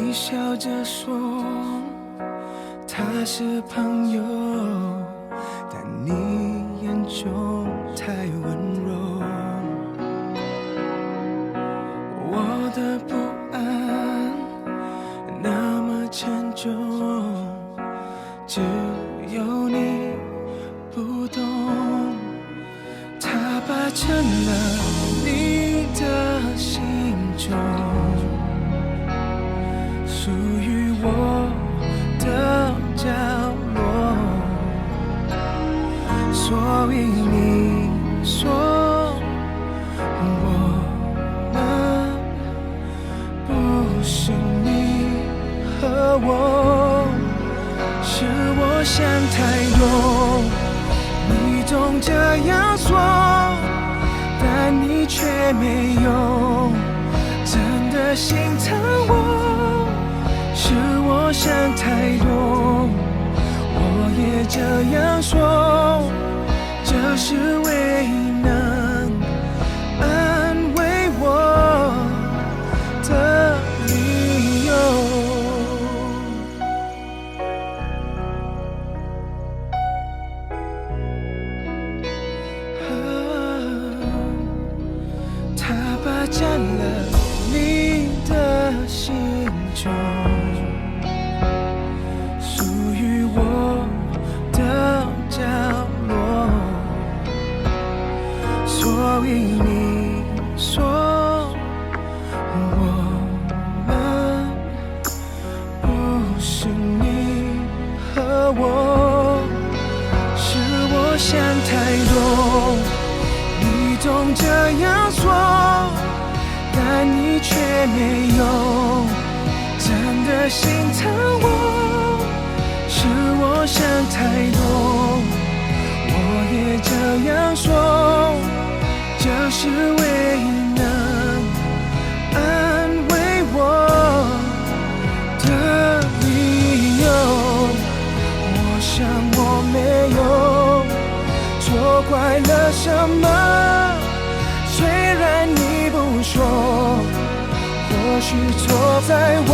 你笑着说他是朋友，但你眼中太温柔。我的不安那么沉重，只有你不懂。它霸占了你的心中，属于我的角落，所以你说我们不是你和我，是我想太多，你总这样说，但你却没有真的心疼我，是我想太多，我也这样说，这是唯一能安慰我的理由。它霸占了你的心中，属于我的角落，所以你说我们不是你和我，是我想太多，你总这样说，但你却没有真的心疼我，是我想太多，我也这样说，这是唯一能安慰我的理由。我想我没有错怪了什么，虽然你不说，或许错在我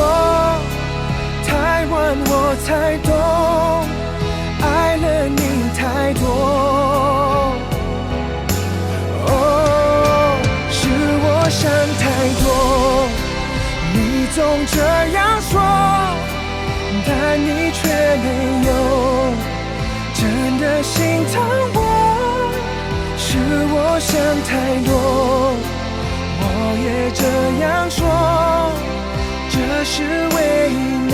太晚，我才懂，爱了你太多。哦，是我想太多，你总这样说，但你却没有真的心疼我，是我想太多，我也这样说，这是唯一能